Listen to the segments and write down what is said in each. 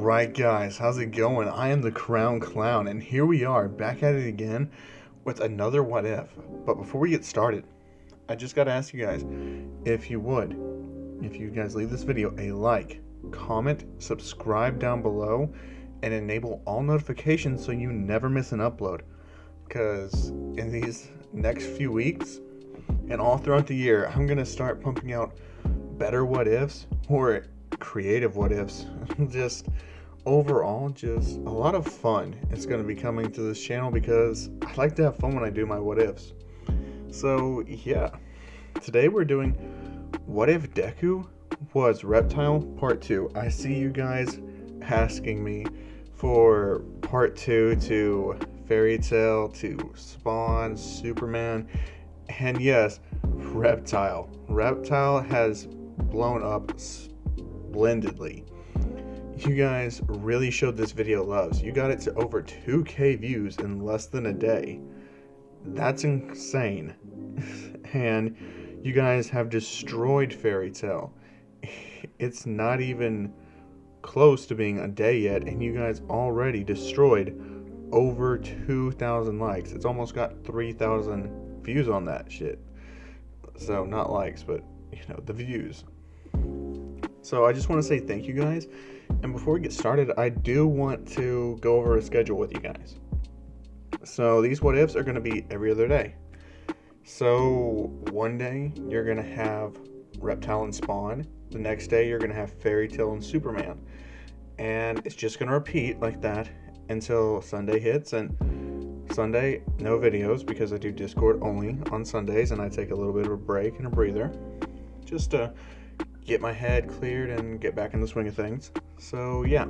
Alright guys, how's it going? I am the Crown Clown, and here we are, back at it again with another What If. But before we get started, I just gotta ask you guys, if you guys leave this video a like, comment, subscribe down below, and enable all notifications so you never miss an upload. Because in these next few weeks, and all throughout the year, I'm gonna start pumping out better What Ifs, or creative What Ifs. Just overall, just a lot of fun it's going to be coming to this channel because I like to have fun when I do my What Ifs. So yeah, today we're doing What If Deku was Reptile Part 2. I see you guys asking me for Part 2 to Fairy Tail to Spawn, Superman, and yes, Reptile. Reptile has blown up splendidly. You guys really showed this video loves. You got it to over 2K views in less than a day. That's insane. And you guys have destroyed Fairy Tail. It's not even close to being a day yet, and you guys already destroyed over 2,000 likes. It's almost got 3,000 views on that shit. So not likes, but the views. So I just want to say thank you guys, and before we get started, I do want to go over a schedule with you guys. So these What Ifs are going to be every other day. So one day you're going to have Reptile and Spawn, the next day you're going to have Fairy Tail and Superman, and it's just going to repeat like that until Sunday hits. And Sunday, no videos because I do Discord only on Sundays, and I take a little bit of a break and a breather just to get my head cleared and get back in the swing of things. So yeah,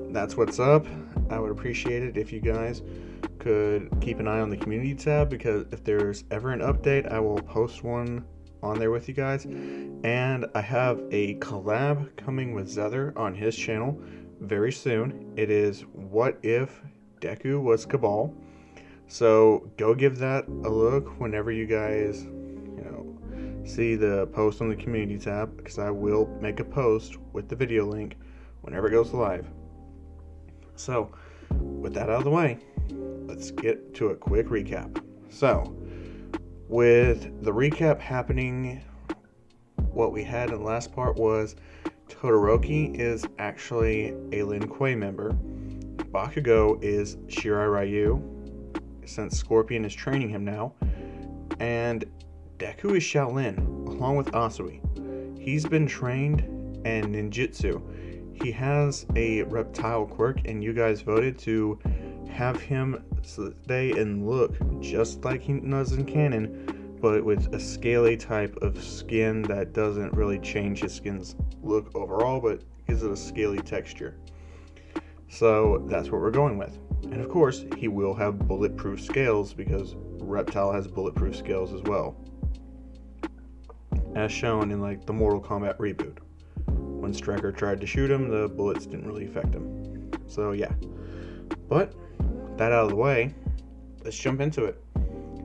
that's what's up. I would appreciate it if you guys could keep an eye on the community tab, because if there's ever an update, I will post one on there with you guys. And I have a collab coming with Zether on his channel very soon. It is What If Deku was Cabal. So go give that a look whenever you guys see the post on the community tab, because I will make a post with the video link whenever it goes live. So with that out of the way, let's get to a quick recap. So with the recap happening, what we had in the last part was Todoroki is actually a Lin Kuei member. Bakugo is Shirai Ryu, since Scorpion is training him now, and Deku is Shaolin, along with Asui. He's been trained in ninjutsu. He has a reptile quirk, and you guys voted to have him stay and look just like he does in canon, but with a scaly type of skin that doesn't really change his skin's look overall, but gives it a scaly texture. So that's what we're going with. And of course, he will have bulletproof scales, because Reptile has bulletproof scales as well, as shown in like the Mortal Kombat reboot. When Striker tried to shoot him, the bullets didn't really affect him. So yeah, but that out of the way, let's jump into it.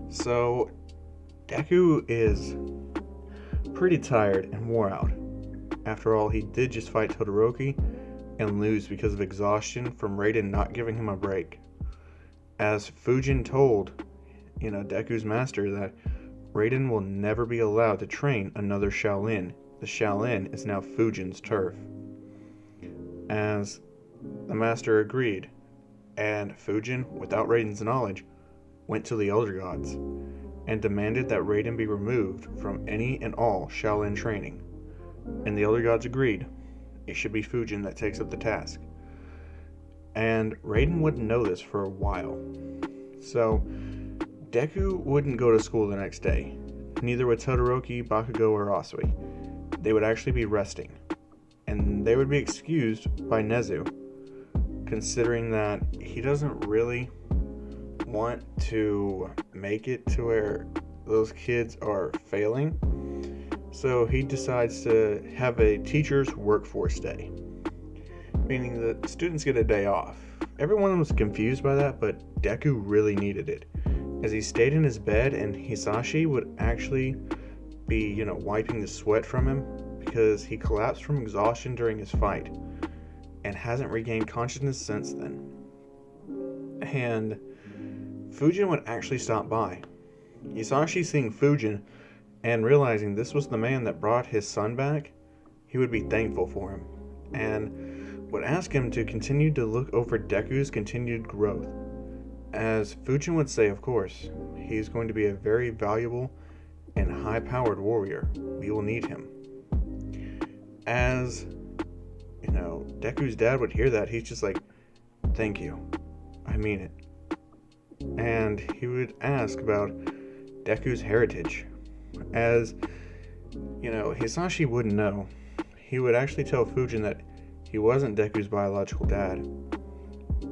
So Deku is pretty tired and wore out. After all, he did just fight Todoroki and lose because of exhaustion from Raiden not giving him a break. As Fujin told Deku's master that Raiden will never be allowed to train another Shaolin. The Shaolin is now Fujin's turf. As the master agreed, and Fujin, without Raiden's knowledge, went to the Elder Gods and demanded that Raiden be removed from any and all Shaolin training. And the Elder Gods agreed. It should be Fujin that takes up the task. And Raiden wouldn't know this for a while. So Deku wouldn't go to school the next day. Neither would Todoroki, Bakugo, or Asui. They would actually be resting. And they would be excused by Nezu, considering that he doesn't really want to make it to where those kids are failing. So he decides to have a teacher's workforce day, meaning that students get a day off. Everyone was confused by that, but Deku really needed it, as he stayed in his bed and Hisashi would actually be, wiping the sweat from him because he collapsed from exhaustion during his fight. and hasn't regained consciousness since then. And Fujin would actually stop by. Hisashi seeing Fujin and realizing this was the man that brought his son back, he would be thankful for him, and would ask him to continue to look over Deku's continued growth. As Fujin would say, of course, he's going to be a very valuable and high-powered warrior. We will need him. As, Deku's dad would hear that, he's just like, thank you. I mean it. And he would ask about Deku's heritage. As, Hisashi wouldn't know. He would actually tell Fujin that he wasn't Deku's biological dad.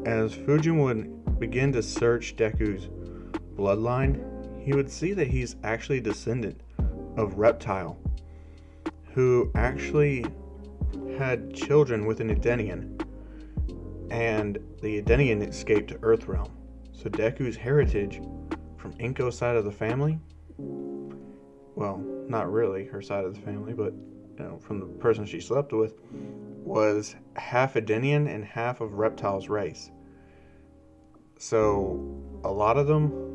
As Fujin would begin to search Deku's bloodline, he would see that he's actually a descendant of Reptile, who actually had children with an Edenian, and the Edenian escaped to Earthrealm. So Deku's heritage from Inko's side of the family, well, not really her side of the family, but from the person she slept with, was half Edenian and half of Reptile's race. So a lot of them,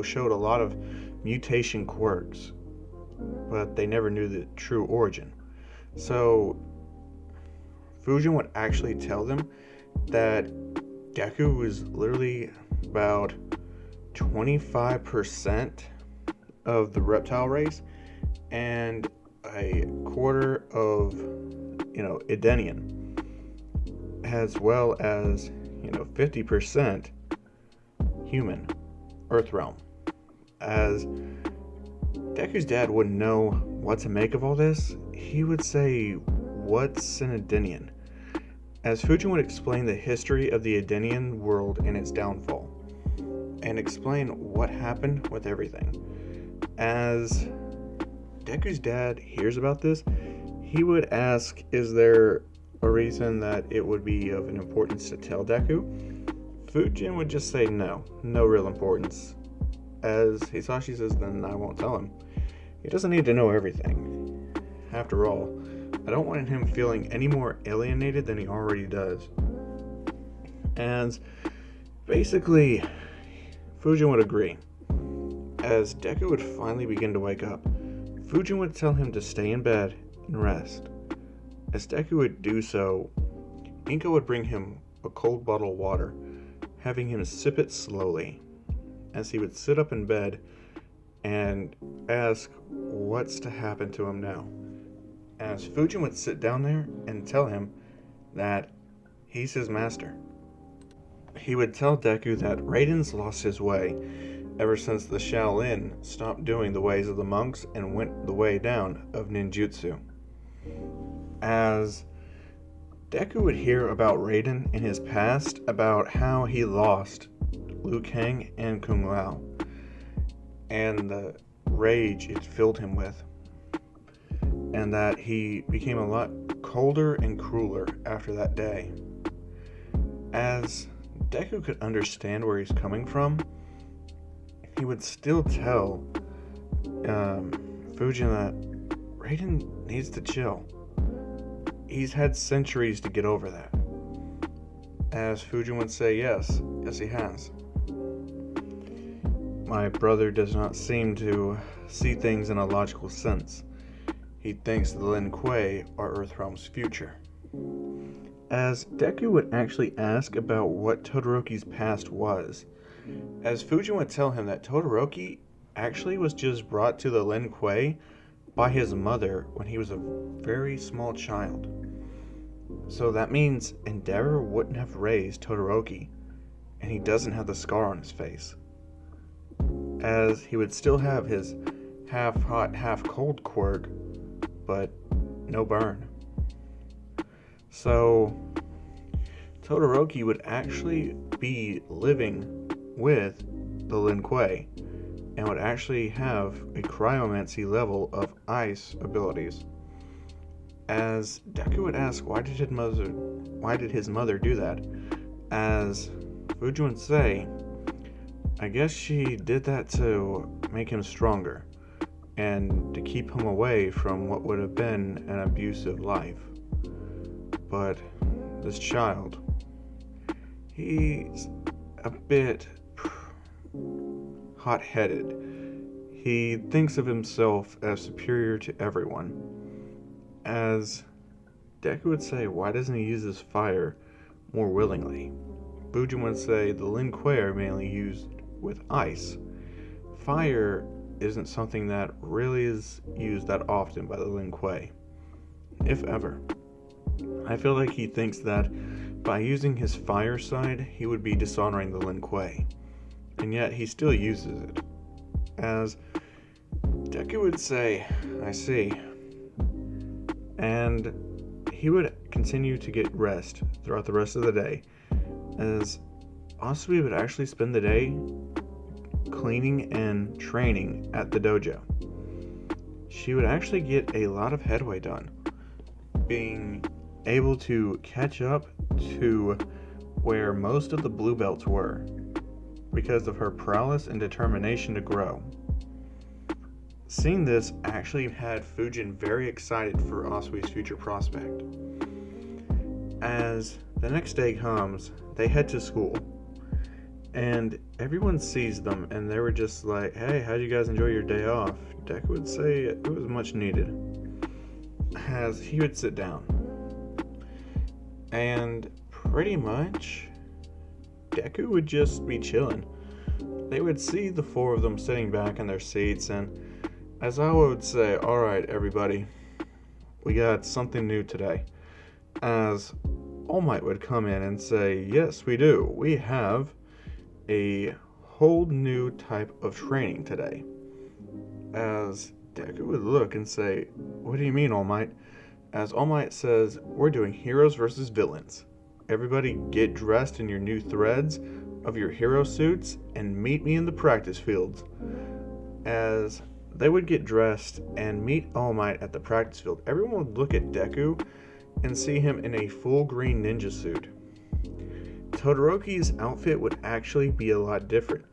showed a lot of mutation quirks, but they never knew the true origin. So Fujin would actually tell them that Deku was literally about 25% of the reptile race and a quarter of, Edenian, as well as, 50% human, Earthrealm. As Deku's dad wouldn't know what to make of all this, he would say, what's an Edenian? As Fujin would explain the history of the Edenian world and its downfall, and explain what happened with everything. As Deku's dad hears about this, he would ask, is there a reason that it would be of an importance to tell Deku? Fujin would just say no real importance. As Hisashi says, then I won't tell him. He doesn't need to know everything. After all, I don't want him feeling any more alienated than he already does. And basically, Fujin would agree. As Deku would finally begin to wake up, Fujin would tell him to stay in bed and rest. As Deku would do so, Inko would bring him a cold bottle of water, having him sip it slowly, as he would sit up in bed and ask what's to happen to him now. As Fujin would sit down there and tell him that he's his master. He would tell Deku that Raiden's lost his way ever since the Shaolin stopped doing the ways of the monks and went the way down of ninjutsu. As Deku would hear about Raiden in his past, about how he lost Liu Kang and Kung Lao, and the rage it filled him with, and that he became a lot colder and crueler after that day. As Deku could understand where he's coming from, he would still tell Fujin that Raiden needs to chill. He's had centuries to get over that. As Fujin would say, yes he has. My brother does not seem to see things in a logical sense. He thinks the Lin Kuei are Earthrealm's future. As Deku would actually ask about what Todoroki's past was, as Fujin would tell him that Todoroki actually was just brought to the Lin Kuei by his mother when he was a very small child. So that means Endeavor wouldn't have raised Todoroki, and he doesn't have the scar on his face. As he would still have his half hot, half cold quirk, but no burn. So Todoroki would actually be living with the Lin Kuei and would actually have a cryomancy level of ice abilities. As Deku would ask, why did his mother do that? As Fujin would say, I guess she did that to make him stronger and to keep him away from what would have been an abusive life. But this child, he's a bit hot-headed. He thinks of himself as superior to everyone. As Deku would say, why doesn't he use his fire more willingly? Bujin would say the Lin Kuei are mainly used with ice. Fire isn't something that really is used that often by the Lin Kuei, if ever. I feel like he thinks that by using his fire side, he would be dishonoring the Lin Kuei, and yet he still uses it. As Deku would say, I see. And he would continue to get rest throughout the rest of the day, as Asui would actually spend the day cleaning and training at the dojo. She would actually get a lot of headway done, being able to catch up to where most of the blue belts were because of her prowess and determination to grow. Seeing this actually had Fujin very excited for Asui's future prospect. As the next day comes, they head to school, and everyone sees them, and they were just like, hey, how'd you guys enjoy your day off? Deku would say it was much needed, as he would sit down. And pretty much, Deku would just be chilling. They would see the four of them sitting back in their seats, and as I would say, alright everybody, we got something new today. As All Might would come in and say, yes we do, we have a whole new type of training today. As Deku would look and say, what do you mean All Might? As All Might says, we're doing heroes versus villains. Everybody get dressed in your new threads of your hero suits and meet me in the practice fields. As they would get dressed and meet All Might at the practice field, everyone would look at Deku and see him in a full green ninja suit. Todoroki's outfit would actually be a lot different.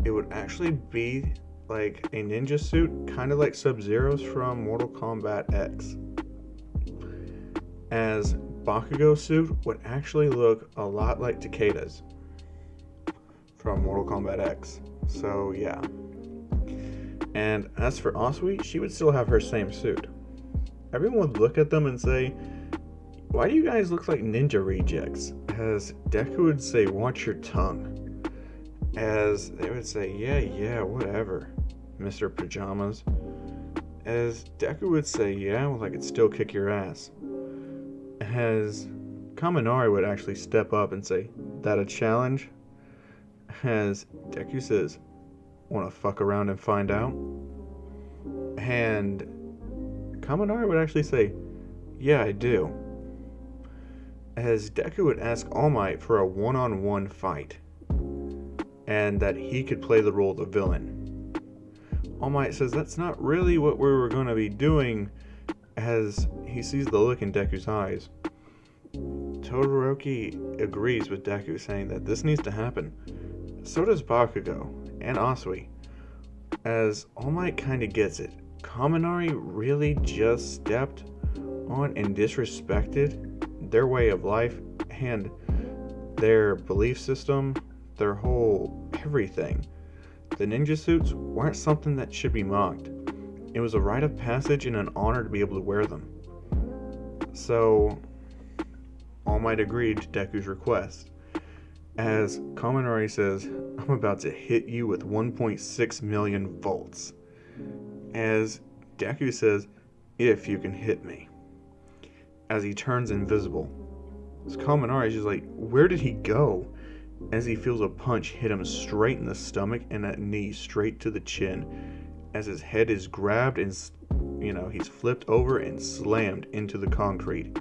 It would actually be like a ninja suit, kind of like Sub-Zero's from Mortal Kombat X. As Bakugo's suit would actually look a lot like Takeda's from Mortal Kombat X. So yeah. And as for Asui, she would still have her same suit. Everyone would look at them and say, why do you guys look like ninja rejects? As Deku would say, watch your tongue. As they would say, yeah, whatever, Mr. Pajamas. As Deku would say, yeah, well I could still kick your ass. As Kaminari would actually step up and say, that a challenge? As Deku says, wanna fuck around and find out? And Kaminari would actually say, yeah, I do. As Deku would ask All Might for a one-on-one fight, and that he could play the role of the villain. All Might says that's not really what we were going to be doing, as he sees the look in Deku's eyes. Todoroki agrees with Deku, saying that this needs to happen. So does Bakugo and Asui, as All Might kinda gets it. Kaminari really just stepped on and disrespected their way of life and their belief system, their whole everything. The ninja suits weren't something that should be mocked. It was a rite of passage and an honor to be able to wear them. So, All Might agreed to Deku's request. As Kaminari says, I'm about to hit you with 1.6 million volts. As Deku says, if you can hit me. As he turns invisible. As Kaminari is just like, where did he go? As he feels a punch hit him straight in the stomach and that knee straight to the chin. As his head is grabbed and, he's flipped over and slammed into the concrete.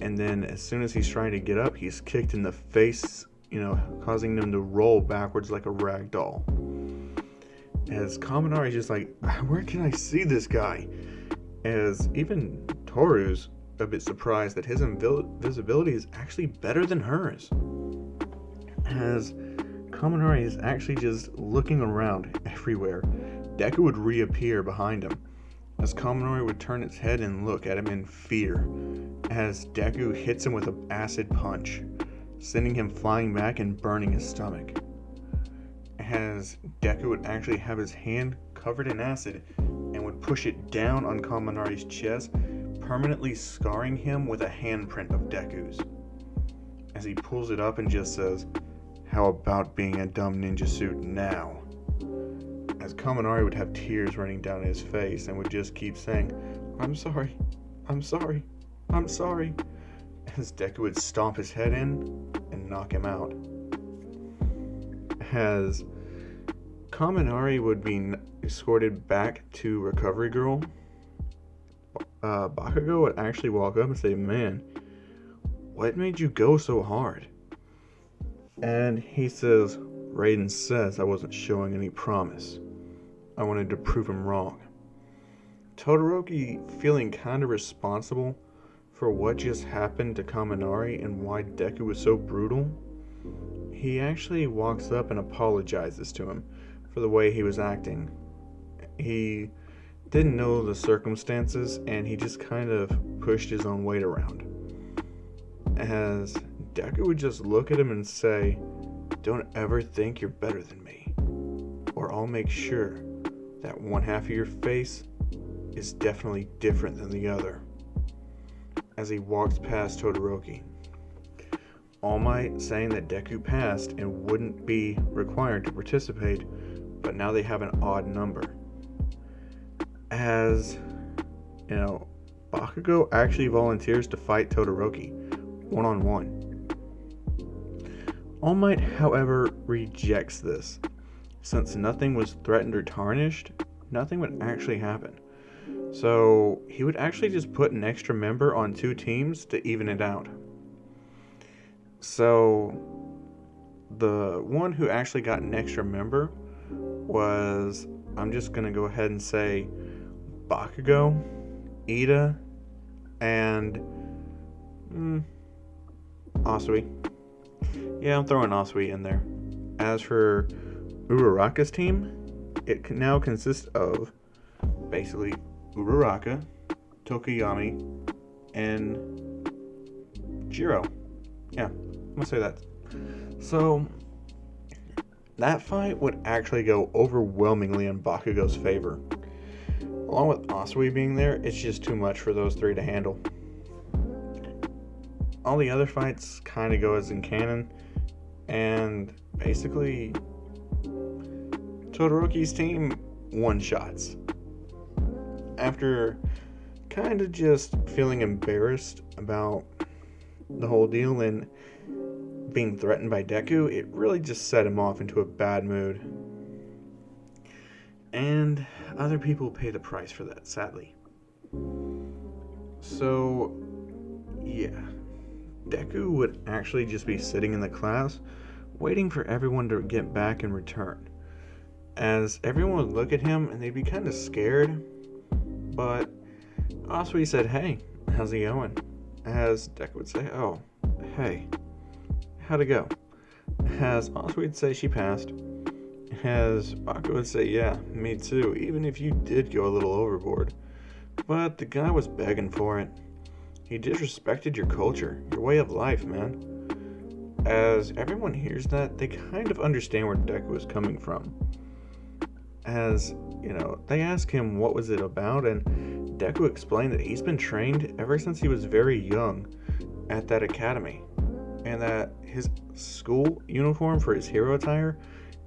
And then as soon as he's trying to get up, he's kicked in the face, causing him to roll backwards like a rag doll. As Kaminari is just like, where can I see this guy? As even Toru's a bit surprised that his invisibility is actually better than hers. As Kaminari is actually just looking around everywhere, Deku would reappear behind him. As Kaminari would turn its head and look at him in fear. as Deku hits him with an acid punch, sending him flying back and burning his stomach. As Deku would actually have his hand covered in acid and would push it down on Kaminari's chest, permanently scarring him with a handprint of Deku's. As he pulls it up and just says, "How about being a dumb ninja suit now?" As Kaminari would have tears running down his face and would just keep saying, "I'm sorry, I'm sorry, I'm sorry," as Deku would stomp his head in and knock him out. As Kaminari would be escorted back to Recovery Girl, Bakugo would actually walk up and say, "Man, what made you go so hard?" And he says, "Raiden says I wasn't showing any promise. I wanted to prove him wrong." Todoroki, feeling kind of responsible for what just happened to Kaminari and why Deku was so brutal, he actually walks up and apologizes to him for the way he was acting. He didn't know the circumstances and he just kind of pushed his own weight around. As Deku would just look at him and say, "Don't ever think you're better than me, or I'll make sure that one half of your face is definitely different than the other." As he walks past Todoroki, All Might saying that Deku passed and wouldn't be required to participate, but now they have an odd number. As, Bakugo actually volunteers to fight Todoroki one-on-one. All Might, however, rejects this. Since nothing was threatened or tarnished, nothing would actually happen. So he would actually just put an extra member on two teams to even it out. So the one who actually got an extra member was, I'm just going to go ahead and say, Bakugo, Ida, and Asui. Yeah, I'm throwing Asui in there. As for Uraraka's team, it now consists of basically Uraraka, Tokoyami, and Jiro. Yeah, I'm gonna say that. So that fight would actually go overwhelmingly in Bakugo's favor. Along with Asui being there, it's just too much for those three to handle. All the other fights kind of go as in canon, and basically Todoroki's team one-shots. After kind of just feeling embarrassed about the whole deal and being threatened by Deku, it really just set him off into a bad mood. And other people pay the price for that, sadly. So, yeah. Deku would actually just be sitting in the class, waiting for everyone to get back and return. As everyone would look at him and they'd be kind of scared, but Asui said, "Hey, how's it going?" As Deku would say, "Oh, hey, how'd it go?" As Asui would say she passed. As Baku would say, "Yeah, me too, even if you did go a little overboard. But the guy was begging for it. He disrespected your culture, your way of life, man." As everyone hears that, they kind of understand where Deku is coming from. As, they ask him what was it about, and Deku explained that he's been trained ever since he was very young at that academy, and that his school uniform for his hero attire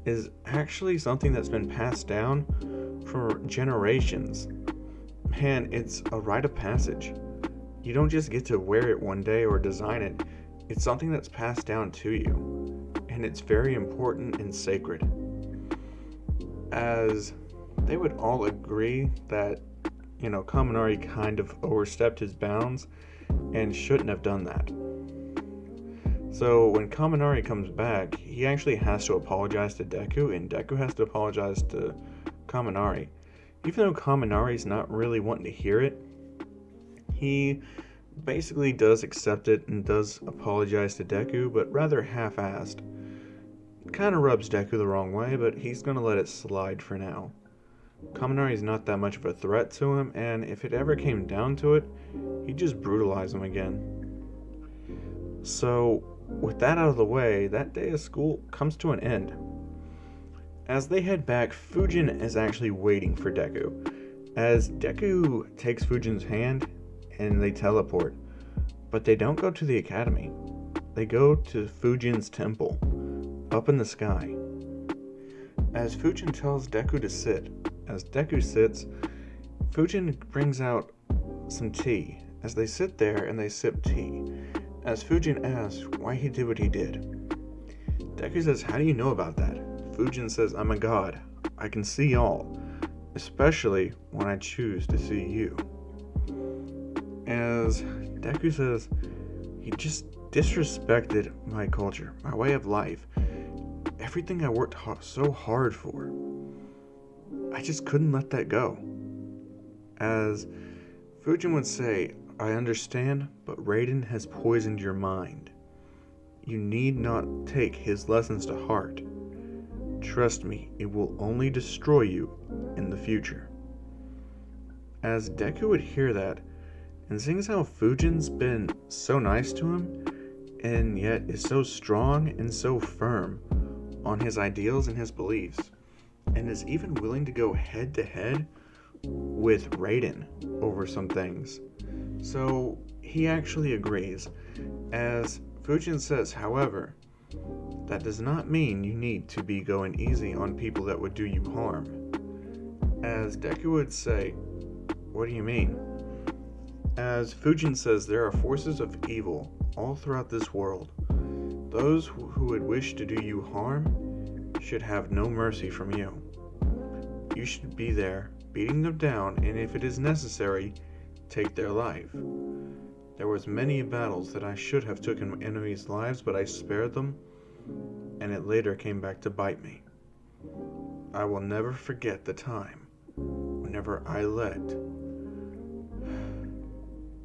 is actually something that's been passed down for generations. Man, it's a rite of passage. You don't just get to wear it one day or design it. It's something that's passed down to you, and it's very important and sacred. As they would all agree that, Kaminari kind of overstepped his bounds and shouldn't have done that. So when Kaminari comes back, he actually has to apologize to Deku, and Deku has to apologize to Kaminari. Even though Kaminari's not really wanting to hear it, he basically does accept it and does apologize to Deku, but rather half-assed. Kind of rubs Deku the wrong way, but he's going to let it slide for now. Kaminari's not that much of a threat to him, and if it ever came down to it, he'd just brutalize him again. So, with that out of the way, that day of school comes to an end. As they head back, Fujin is actually waiting for Deku. As Deku takes Fujin's hand and they teleport, but they don't go to the academy. They go to Fujin's temple, up in the sky. As Fujin tells Deku to sit, as Deku sits, Fujin brings out some tea. As they sit there and they sip tea, as Fujin asks why he did what he did. Deku says, "How do you know about that?" Fujin says, "I'm a god. I can see all, especially when I choose to see you." As Deku says, "He just disrespected my culture, my way of life, everything I worked so hard for. I just couldn't let that go." As Fujin would say, "I understand, but Raiden has poisoned your mind. You need not take his lessons to heart. Trust me, it will only destroy you in the future." As Deku would hear that, and seeing how Fujin's been so nice to him, and yet is so strong and so firm on his ideals and his beliefs, and is even willing to go head to head with Raiden over some things. So he actually agrees, as Fujin says, however, that does not mean you need to be going easy on people that would do you harm. As Deku would say, "What do you mean?" As Fujin says, there are forces of evil all throughout this world. Those who would wish to do you harm should have no mercy from you. You should be there, beating them down, and if it is necessary, take their life. There was many battles that I should have taken enemies' lives, but I spared them, and it later came back to bite me. I will never forget the time whenever I let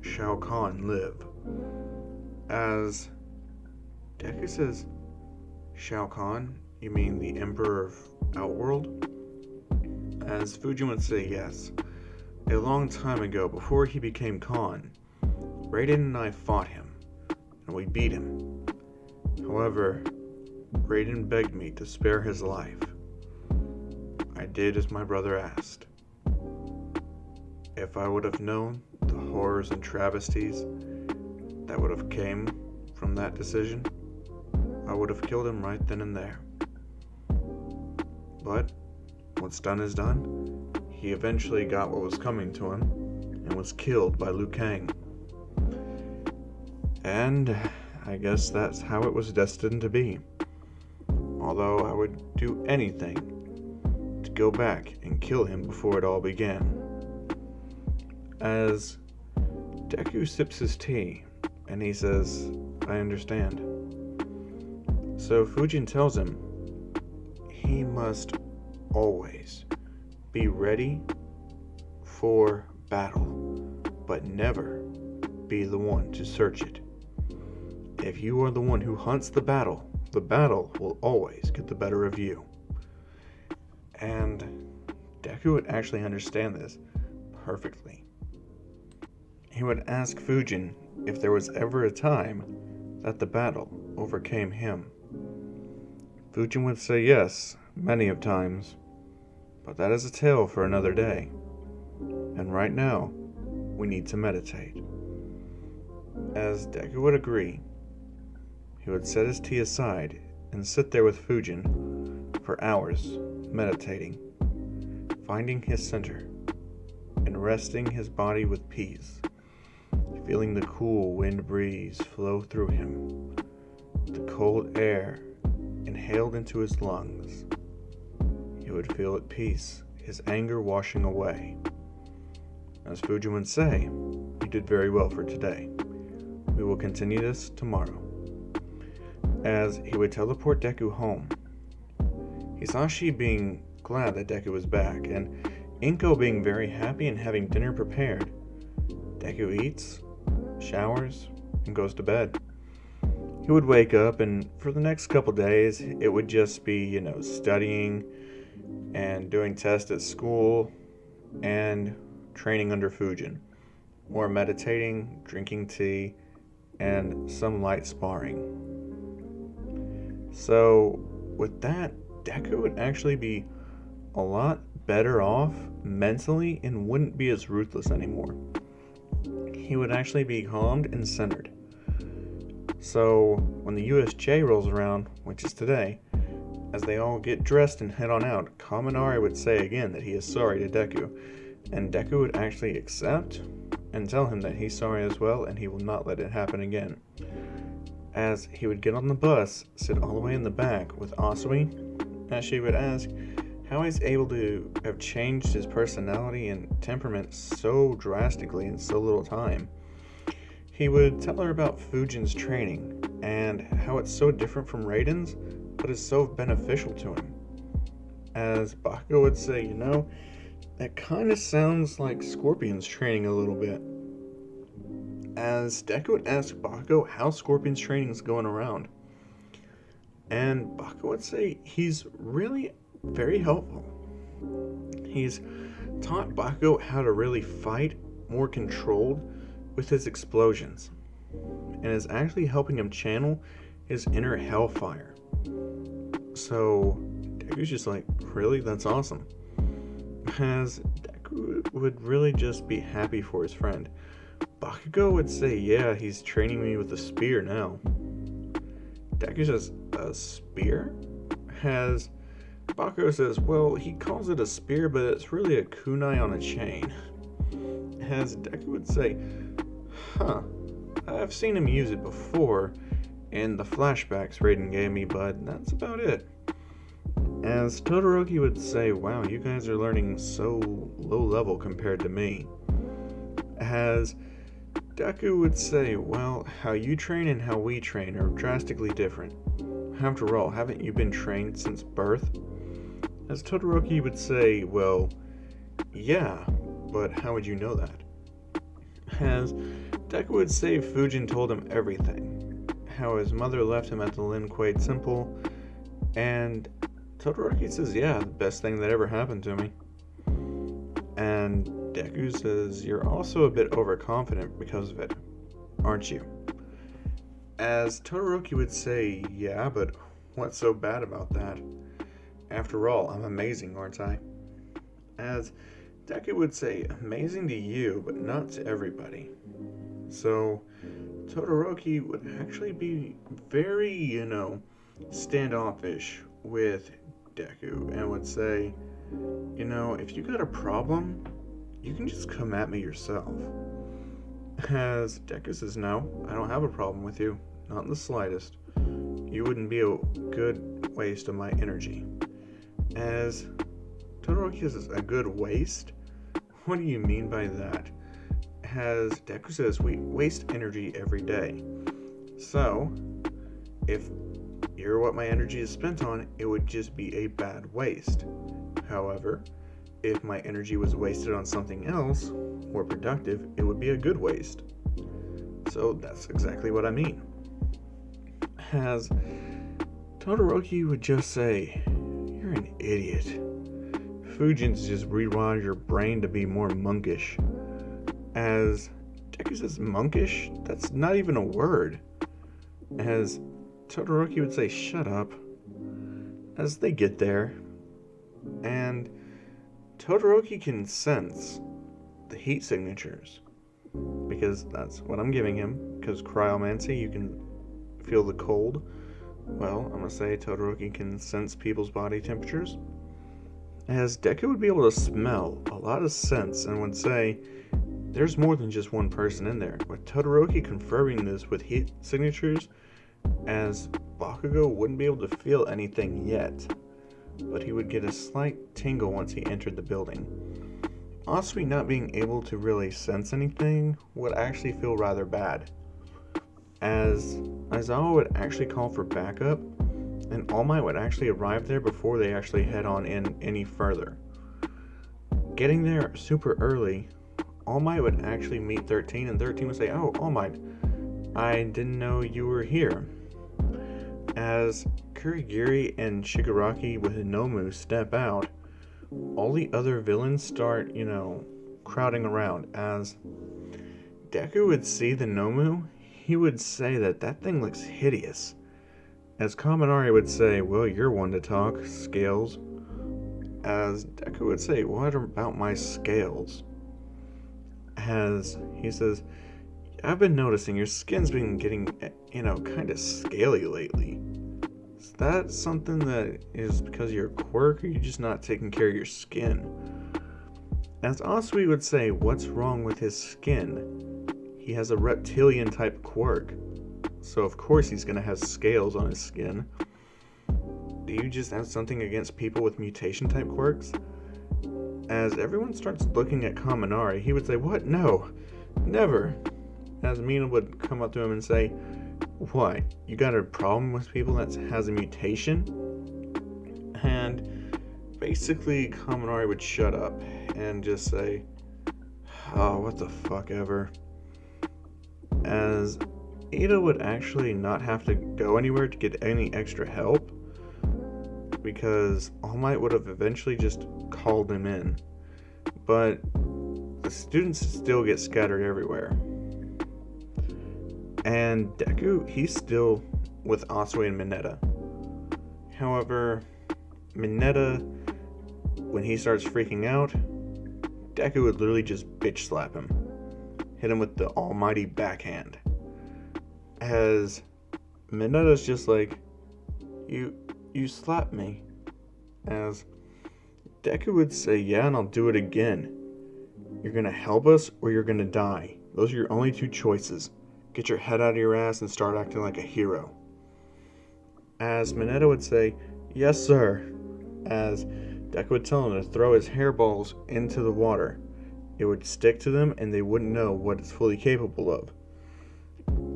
Shao Kahn live." As Deku says, "Shao Kahn? You mean the Emperor of Outworld?" As Fujin would say, "Yes. A long time ago, before he became Kahn, Raiden and I fought him, and we beat him. However, Raiden begged me to spare his life. I did as my brother asked. If I would have known the horrors and travesties that would have came from that decision, I would have killed him right then and there. But what's done is done. He eventually got what was coming to him and was killed by Liu Kang. And I guess that's how it was destined to be. Although I would do anything to go back and kill him before it all began." As Deku sips his tea, and he says, "I understand." So Fujin tells him he must always be ready for battle, but never be the one to search it. If you are the one who hunts the battle will always get the better of you. And Deku would actually understand this perfectly. He would ask Fujin if there was ever a time that the battle overcame him. Fujin would say yes, many of times, but that is a tale for another day. And right now, we need to meditate. As Deku would agree, he would set his tea aside and sit there with Fujin for hours, meditating, finding his center, and resting his body with peace, feeling the cool wind breeze flow through him, the cold air inhaled into his lungs. He would feel at peace, his anger washing away. As Fujin would say, "You did very well for today. We will continue this tomorrow." As he would teleport Deku home, Hisashi being glad that Deku was back, and Inko being very happy and having dinner prepared. Deku eats, showers, and goes to bed. He would wake up, and for the next couple days, it would just be, studying, and doing tests at school and training under Fujin, or meditating, drinking tea, and some light sparring. So, with that, Deku would actually be a lot better off mentally and wouldn't be as ruthless anymore. He would actually be calmed and centered. So, when the USJ rolls around, which is today, as they all get dressed and head on out, Kaminari would say again that he is sorry to Deku, and Deku would actually accept and tell him that he's sorry as well and he will not let it happen again. As he would get on the bus, sit all the way in the back with Asui, as she would ask how he's able to have changed his personality and temperament so drastically in so little time. He would tell her about Fujin's training and how it's so different from Raiden's, but is so beneficial to him. As Bakugo would say, that kind of sounds like Scorpion's training a little bit. As Deku would ask Bakugo how Scorpion's training is going around. And Bakugo would say he's really very helpful. He's taught Bakugo how to really fight more controlled with his explosions, and is actually helping him channel his inner hellfire. So Deku's just like, really? That's awesome. As Deku would really just be happy for his friend. Bakugo would say, yeah, he's training me with a spear now. Deku says, a spear? As Bakugo says, well, he calls it a spear, but it's really a kunai on a chain. As Deku would say, I've seen him use it before in the flashbacks Raiden gave me, but that's about it. As Todoroki would say, wow, you guys are learning so low level compared to me. As Deku would say, well, how you train and how we train are drastically different. After all, haven't you been trained since birth? As Todoroki would say, well, yeah, but how would you know that? As Deku would say Fujin told him everything. How his mother left him at the Lin Kuei Temple, and Todoroki says, yeah, the best thing that ever happened to me. And Deku says, you're also a bit overconfident because of it, aren't you? As Todoroki would say, yeah, but what's so bad about that? After all, I'm amazing, aren't I? As Deku would say, amazing to you, but not to everybody. So, Todoroki would actually be very, standoffish with Deku and would say, if you got a problem, you can just come at me yourself. As Deku says, no, I don't have a problem with you, not in the slightest. You wouldn't be a good waste of my energy. As Todoroki says, a good waste? What do you mean by that? As Deku says, we waste energy every day. So, if you're what my energy is spent on, it would just be a bad waste. However, if my energy was wasted on something else, more productive, it would be a good waste. So that's exactly what I mean. As Todoroki would just say, you're an idiot. Fujin's just rewired your brain to be more monkish. As Deku says, monkish? That's not even a word. As Todoroki would say, shut up. As they get there, and Todoroki can sense the heat signatures, because that's what I'm giving him, because cryomancy, you can feel the cold. Well, I'm going to say Todoroki can sense people's body temperatures. As Deku would be able to smell a lot of scents and would say, there's more than just one person in there. With Todoroki confirming this with heat signatures, as Bakugo wouldn't be able to feel anything yet, but he would get a slight tingle once he entered the building. Asui not being able to really sense anything would actually feel rather bad, as Aizawa would actually call for backup, and All Might would actually arrive there before they actually head on in any further. Getting there super early, All Might would actually meet 13, and 13 would say, oh, All Might, I didn't know you were here. As Kurigiri and Shigaraki with Nomu step out, all the other villains start, crowding around. As Deku would see the Nomu, he would say that thing looks hideous. As Kaminari would say, well, you're one to talk, Scales. As Deku would say, what about my scales? As he says, I've been noticing your skin's been getting, kind of scaly lately. Is that something that is because of your quirk, or are you just not taking care of your skin? As Asui would say, what's wrong with his skin? He has a reptilian type quirk, so of course he's going to have scales on his skin. Do you just have something against people with mutation type quirks? As everyone starts looking at Kaminari, he would say, what? No, never. As Mina would come up to him and say, what? You got a problem with people that has a mutation? And basically Kaminari would shut up and just say, oh, what the fuck ever. As Ida would actually not have to go anywhere to get any extra help, because All Might would have eventually just called him in. But the students still get scattered everywhere. And Deku, he's still with Asui and Mineta. However, Mineta, when he starts freaking out, Deku would literally just bitch slap him. Hit him with the almighty backhand. As Mineta's just like, you slapped me. As Deku would say, yeah, and I'll do it again. You're gonna help us or you're gonna die. Those are your only two choices. Get your head out of your ass and start acting like a hero. As Mineta would say, yes sir. As Deku would tell him to throw his hairballs into the water. It would stick to them and they wouldn't know what it's fully capable of.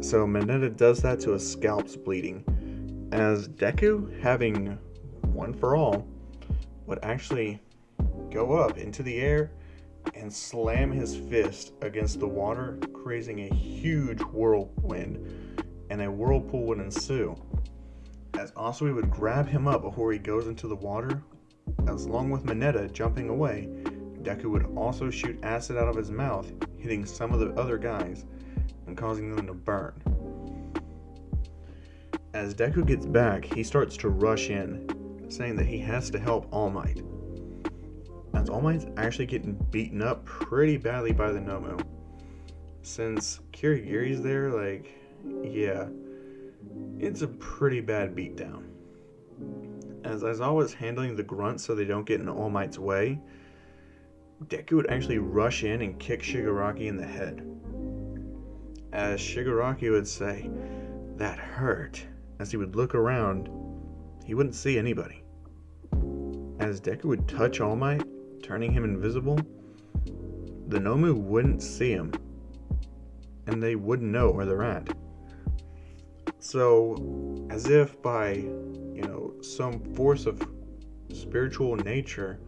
So Mineta does that to his scalp's bleeding. As Deku, having one for all, would actually go up into the air and slam his fist against the water, creating a huge whirlwind, and a whirlpool would ensue. As Asui would grab him up before he goes into the water, as along with Mineta jumping away, Deku would also shoot acid out of his mouth, hitting some of the other guys and causing them to burn. As Deku gets back, he starts to rush in, saying that he has to help All Might. As All Might's actually getting beaten up pretty badly by the Nomu. Since Kirigiri's there, yeah, it's a pretty bad beatdown. As Aizawa was handling the grunts so they don't get in All Might's way, Deku would actually rush in and kick Shigaraki in the head. As Shigaraki would say, that hurt. As he would look around, he wouldn't see anybody. As Deku would touch All Might, turning him invisible, the Nomu wouldn't see him, and they wouldn't know where they're at. So, as if by, some force of spiritual nature,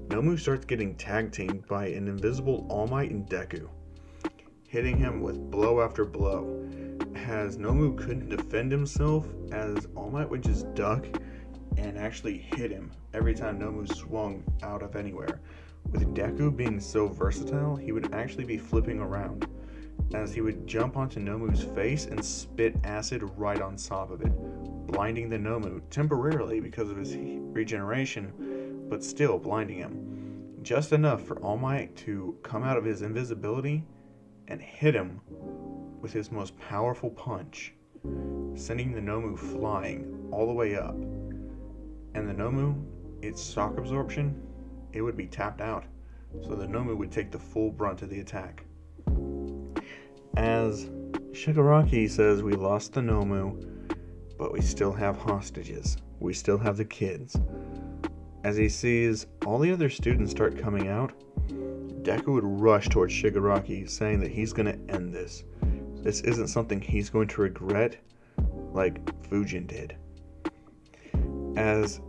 Nomu starts getting tag teamed by an invisible All Might and Deku, hitting him with blow after blow. As Nomu couldn't defend himself, as All Might would just duck and actually hit him every time Nomu swung out of anywhere. With Deku being so versatile, he would actually be flipping around, as he would jump onto Nomu's face and spit acid right on top of it, blinding the Nomu temporarily because of his regeneration, but still blinding him. Just enough for All Might to come out of his invisibility and hit him with his most powerful punch, sending the Nomu flying all the way up. And the Nomu, its shock absorption, it would be tapped out, so the Nomu would take the full brunt of the attack. As Shigaraki says, we lost the Nomu, but we still have hostages. We still have the kids. As he sees all the other students start coming out, Deku would rush towards Shigaraki, saying that he's going to end this. This isn't something he's going to regret like Fujin did. As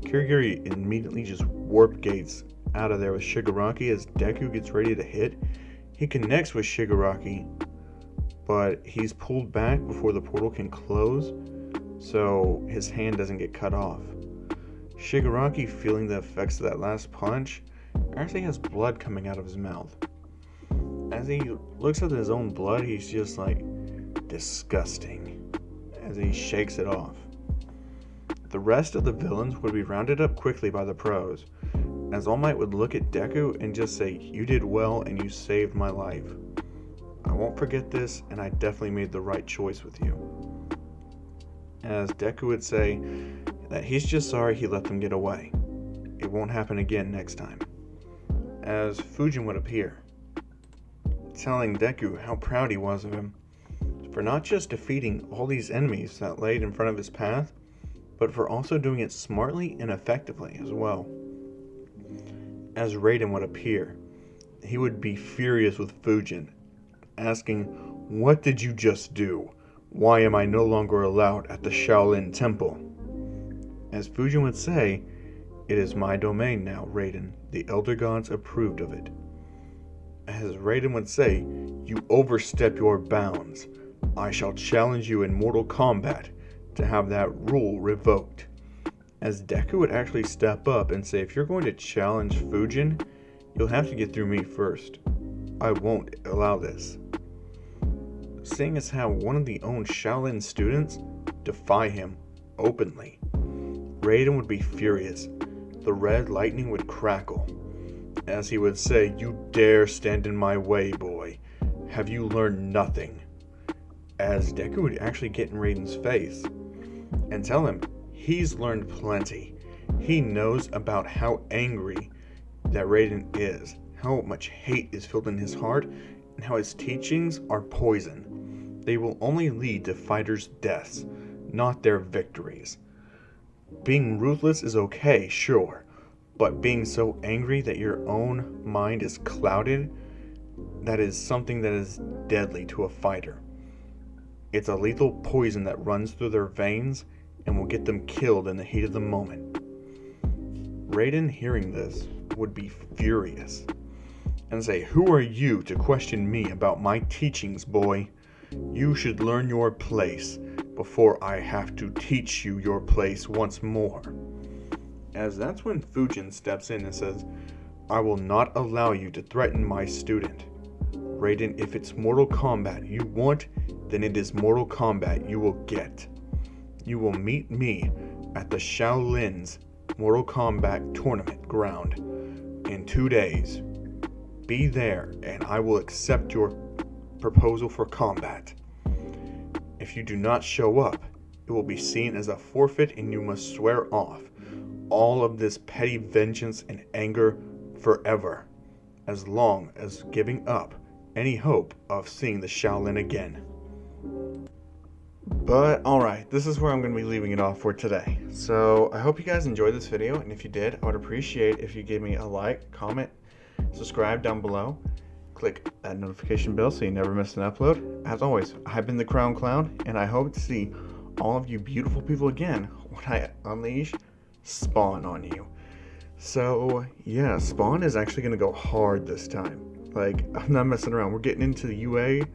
Kirigiri immediately just warp gates out of there with Shigaraki, as Deku gets ready to hit, he connects with Shigaraki, but he's pulled back before the portal can close, so his hand doesn't get cut off. Shigaraki, feeling the effects of that last punch, actually has blood coming out of his mouth. As he looks at his own blood, he's just like, disgusting, as he shakes it off. The rest of the villains would be rounded up quickly by the pros, as All Might would look at Deku and just say, "You did well and you saved my life. I won't forget this, and I definitely made the right choice with you." As Deku would say that he's just sorry he let them get away. It won't happen again next time. As Fujin would appear, telling Deku how proud he was of him for not just defeating all these enemies that laid in front of his path, but for also doing it smartly and effectively as well. As Raiden would appear, he would be furious with Fujin, asking, "What did you just do? Why am I no longer allowed at the Shaolin Temple?" As Fujin would say, "It is my domain now, Raiden. The Elder Gods approved of it." As Raiden would say, "You overstep your bounds. I shall challenge you in mortal combat to have that rule revoked." As Deku would actually step up and say, "If you're going to challenge Fujin, you'll have to get through me first. I won't allow this." Seeing as how one of the own Shaolin students defy him openly, Raiden would be furious. The red lightning would crackle, as he would say, "You dare stand in my way, boy. Have you learned nothing?" As Deku would actually get in Raiden's face and tell him he's learned plenty. He knows about how angry that Raiden is, how much hate is filled in his heart, and how his teachings are poison. They will only lead to fighters' deaths, not their victories. Being ruthless is okay, sure, but being so angry that your own mind is clouded, that is something that is deadly to a fighter. It's a lethal poison that runs through their veins and will get them killed in the heat of the moment. Raiden, hearing this, would be furious and say, "Who are you to question me about my teachings, boy? You should learn your place before I have to teach you your place once more." As that's when Fujin steps in and says, "I will not allow you to threaten my student. Raiden, if it's Mortal Kombat you want, then it is Mortal Kombat you will get. You will meet me at the Shaolin's Mortal Kombat tournament ground in 2 days. Be there and I will accept your proposal for combat. If you do not show up, it will be seen as a forfeit and you must swear off all of this petty vengeance and anger forever, as long as giving up any hope of seeing the Shaolin again." But alright, this is where I'm going to be leaving it off for today. So I hope you guys enjoyed this video, and if you did, I would appreciate if you gave me a like, comment, subscribe down below, click that notification bell so you never miss an upload. As always, I've been the Crown Clown, and I hope to see all of you beautiful people again when I unleash Spawn on you. So yeah, Spawn is actually going to go hard this time. Like, I'm not messing around. We're getting into the UA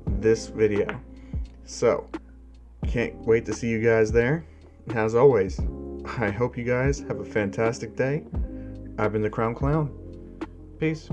this video. So, can't wait to see you guys there. As always, I hope you guys have a fantastic day. I've been the Crown Clown. Peace.